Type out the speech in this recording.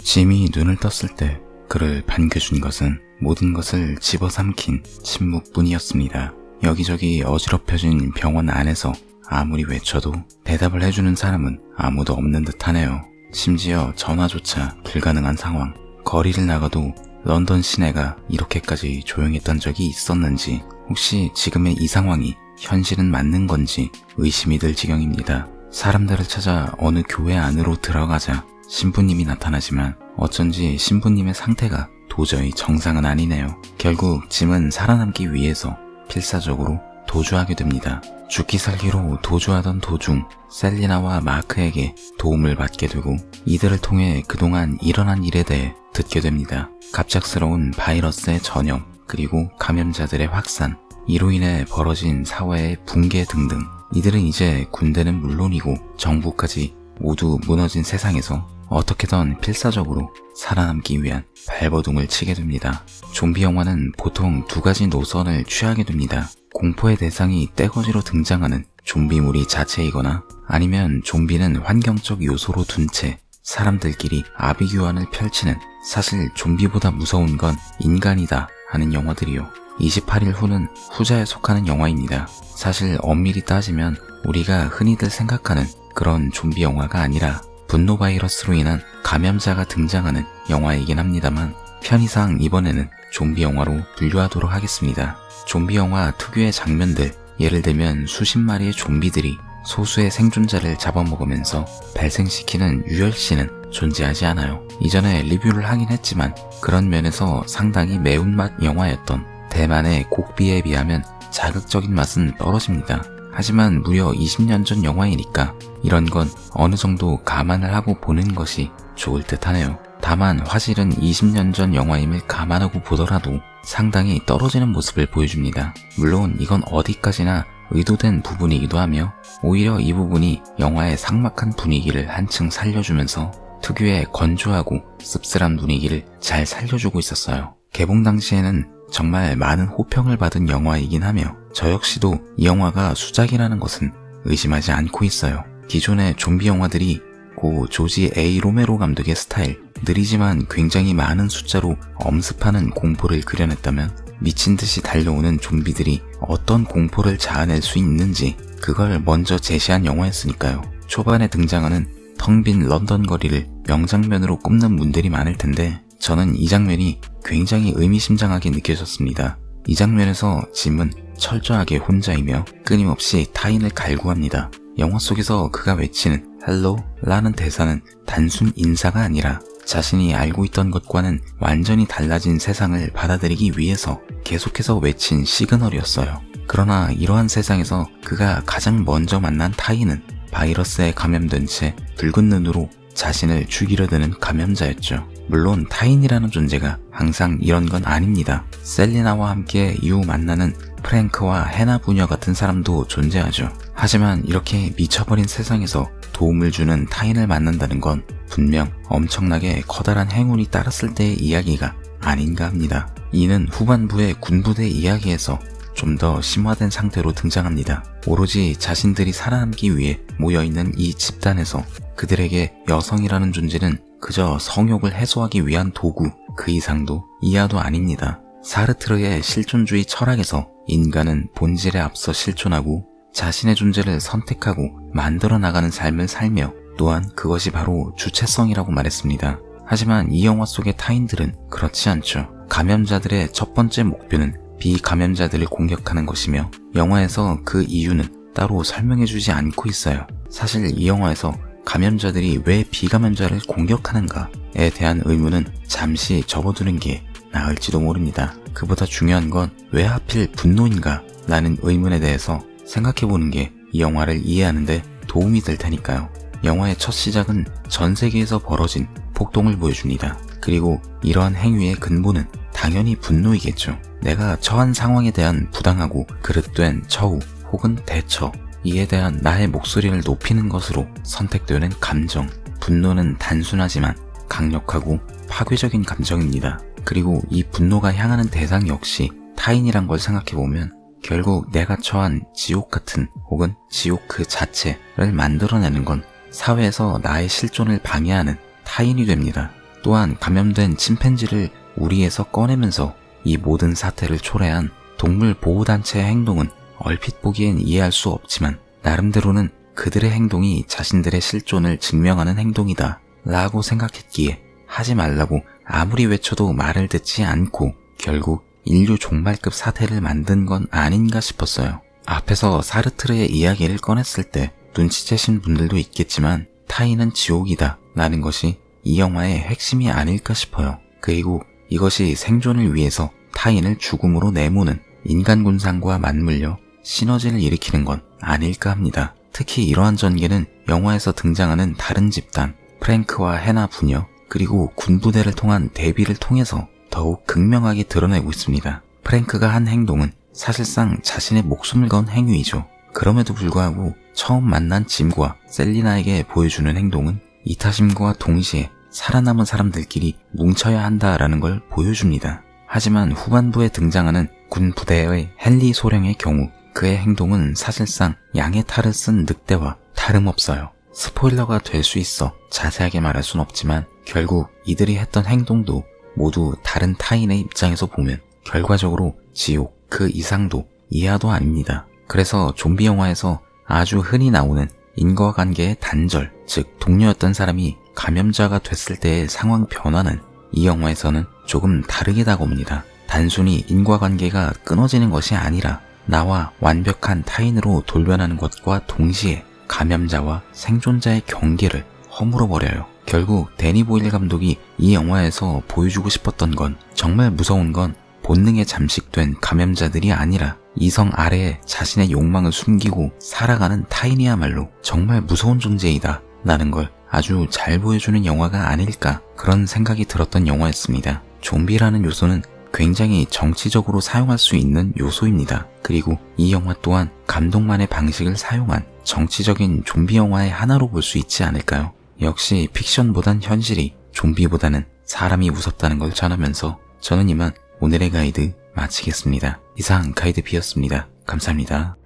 짐이 눈을 떴을 때 그를 반겨준 것은 모든 것을 집어삼킨 침묵뿐이었습니다. 여기저기 어지럽혀진 병원 안에서 아무리 외쳐도 대답을 해주는 사람은 아무도 없는 듯하네요. 심지어 전화조차 불가능한 상황. 거리를 나가도 런던 시내가 이렇게까지 조용했던 적이 있었는지, 혹시 지금의 이 상황이 현실은 맞는 건지 의심이 들 지경입니다. 사람들을 찾아 어느 교회 안으로 들어가자 신부님이 나타나지만 어쩐지 신부님의 상태가 도저히 정상은 아니네요. 결국 짐은 살아남기 위해서 필사적으로 도주하게 됩니다. 죽기 살기로 도주하던 도중 셀리나와 마크에게 도움을 받게 되고 이들을 통해 그동안 일어난 일에 대해 듣게 됩니다. 갑작스러운 바이러스의 전염, 그리고 감염자들의 확산, 이로 인해 벌어진 사회의 붕괴 등등. 이들은 이제 군대는 물론이고 정부까지 모두 무너진 세상에서 어떻게든 필사적으로 살아남기 위한 발버둥을 치게 됩니다. 좀비 영화는 보통 두 가지 노선을 취하게 됩니다. 공포의 대상이 떼거지로 등장하는 좀비물이 자체이거나, 아니면 좀비는 환경적 요소로 둔 채 사람들끼리 아비규환을 펼치는, 사실 좀비보다 무서운 건 인간이다 하는 영화들이요. 28일 후는 후자에 속하는 영화입니다. 사실 엄밀히 따지면 우리가 흔히들 생각하는 그런 좀비 영화가 아니라 분노 바이러스로 인한 감염자가 등장하는 영화이긴 합니다만, 편의상 이번에는 좀비 영화로 분류하도록 하겠습니다. 좀비 영화 특유의 장면들, 예를 들면 수십 마리의 좀비들이 소수의 생존자를 잡아먹으면서 발생시키는 유혈씬은 존재하지 않아요. 이전에 리뷰를 하긴 했지만 그런 면에서 상당히 매운맛 영화였던 대만의 곡비에 비하면 자극적인 맛은 떨어집니다. 하지만 무려 20년 전 영화이니까 이런 건 어느 정도 감안을 하고 보는 것이 좋을 듯 하네요. 다만 화질은 20년 전 영화임을 감안하고 보더라도 상당히 떨어지는 모습을 보여줍니다. 물론 이건 어디까지나 의도된 부분이기도 하며, 오히려 이 부분이 영화의 삭막한 분위기를 한층 살려주면서 특유의 건조하고 씁쓸한 분위기를 잘 살려주고 있었어요. 개봉 당시에는 정말 많은 호평을 받은 영화이긴 하며 저 역시도 이 영화가 수작이라는 것은 의심하지 않고 있어요. 기존의 좀비 영화들이 고 조지 A. 로메로 감독의 스타일, 느리지만 굉장히 많은 숫자로 엄습하는 공포를 그려냈다면, 미친듯이 달려오는 좀비들이 어떤 공포를 자아낼 수 있는지 그걸 먼저 제시한 영화였으니까요. 초반에 등장하는 텅 빈 런던 거리를 명장면으로 꼽는 분들이 많을 텐데, 저는 이 장면이 굉장히 의미심장하게 느껴졌습니다. 이 장면에서 짐은 철저하게 혼자이며 끊임없이 타인을 갈구합니다. 영화 속에서 그가 외치는 헬로 라는 대사는 단순 인사가 아니라 자신이 알고 있던 것과는 완전히 달라진 세상을 받아들이기 위해서 계속해서 외친 시그널이었어요. 그러나 이러한 세상에서 그가 가장 먼저 만난 타인은 바이러스에 감염된 채 붉은 눈으로 자신을 죽이려 드는 감염자였죠. 물론 타인이라는 존재가 항상 이런 건 아닙니다. 셀리나와 함께 이후 만나는 프랭크와 해나 부녀 같은 사람도 존재하죠. 하지만 이렇게 미쳐버린 세상에서 도움을 주는 타인을 만난다는 건 분명 엄청나게 커다란 행운이 따랐을 때의 이야기가 아닌가 합니다. 이는 후반부의 군부대 이야기에서 좀 더 심화된 상태로 등장합니다. 오로지 자신들이 살아남기 위해 모여있는 이 집단에서 그들에게 여성이라는 존재는 그저 성욕을 해소하기 위한 도구, 그 이상도 이하도 아닙니다. 사르트르의 실존주의 철학에서 인간은 본질에 앞서 실존하고 자신의 존재를 선택하고 만들어 나가는 삶을 살며, 또한 그것이 바로 주체성이라고 말했습니다. 하지만 이 영화 속의 타인들은 그렇지 않죠. 감염자들의 첫 번째 목표는 비감염자들을 공격하는 것이며, 영화에서 그 이유는 따로 설명해주지 않고 있어요. 사실 이 영화에서 감염자들이 왜 비감염자를 공격하는가에 대한 의문은 잠시 접어두는 게 나을지도 모릅니다. 그보다 중요한 건 왜 하필 분노인가 라는 의문에 대해서 생각해보는 게 이 영화를 이해하는데 도움이 될 테니까요. 영화의 첫 시작은 전 세계에서 벌어진 폭동을 보여줍니다. 그리고 이러한 행위의 근본은 당연히 분노이겠죠. 내가 처한 상황에 대한 부당하고 그릇된 처우 혹은 대처, 이에 대한 나의 목소리를 높이는 것으로 선택되는 감정. 분노는 단순하지만 강력하고 파괴적인 감정입니다. 그리고 이 분노가 향하는 대상 역시 타인이란 걸 생각해보면 결국 내가 처한 지옥 같은 혹은 지옥 그 자체를 만들어내는 건 사회에서 나의 실존을 방해하는 타인이 됩니다. 또한 감염된 침팬지를 우리에서 꺼내면서 이 모든 사태를 초래한 동물 보호단체의 행동은 얼핏 보기엔 이해할 수 없지만 나름대로는 그들의 행동이 자신들의 실존을 증명하는 행동이다 라고 생각했기에 하지 말라고 아무리 외쳐도 말을 듣지 않고 결국 인류 종말급 사태를 만든 건 아닌가 싶었어요. 앞에서 사르트르의 이야기를 꺼냈을 때 눈치채신 분들도 있겠지만 타인은 지옥이다 라는 것이 이 영화의 핵심이 아닐까 싶어요. 그리고 이것이 생존을 위해서 타인을 죽음으로 내모는 인간 군상과 맞물려 시너지를 일으키는 건 아닐까 합니다. 특히 이러한 전개는 영화에서 등장하는 다른 집단, 프랭크와 해나 부녀, 그리고 군부대를 통한 대비를 통해서 더욱 극명하게 드러내고 있습니다. 프랭크가 한 행동은 사실상 자신의 목숨을 건 행위이죠. 그럼에도 불구하고 처음 만난 짐과 셀리나에게 보여주는 행동은 이타심과 동시에 살아남은 사람들끼리 뭉쳐야 한다라는 걸 보여줍니다. 하지만 후반부에 등장하는 군 부대의 헨리 소령의 경우 그의 행동은 사실상 양의 탈을 쓴 늑대와 다름없어요. 스포일러가 될 수 있어 자세하게 말할 순 없지만 결국 이들이 했던 행동도 모두 다른 타인의 입장에서 보면 결과적으로 지옥 그 이상도 이하도 아닙니다. 그래서 좀비 영화에서 아주 흔히 나오는 인과관계의 단절, 즉 동료였던 사람이 감염자가 됐을 때의 상황 변화는 이 영화에서는 조금 다르게 다가옵니다. 단순히 인과관계가 끊어지는 것이 아니라 나와 완벽한 타인으로 돌변하는 것과 동시에 감염자와 생존자의 경계를 허물어버려요. 결국 데니 보일 감독이 이 영화에서 보여주고 싶었던 건 정말 무서운 건 본능에 잠식된 감염자들이 아니라 이성 아래에 자신의 욕망을 숨기고 살아가는 타인이야말로 정말 무서운 존재이다 라는 걸 아주 잘 보여주는 영화가 아닐까 그런 생각이 들었던 영화였습니다. 좀비라는 요소는 굉장히 정치적으로 사용할 수 있는 요소입니다. 그리고 이 영화 또한 감독만의 방식을 사용한 정치적인 좀비 영화의 하나로 볼 수 있지 않을까요? 역시 픽션보단 현실이 좀비보다는 사람이 무섭다는 걸 전하면서 저는 이만 오늘의 가이드 마치겠습니다. 이상 가이드 B였습니다. 감사합니다.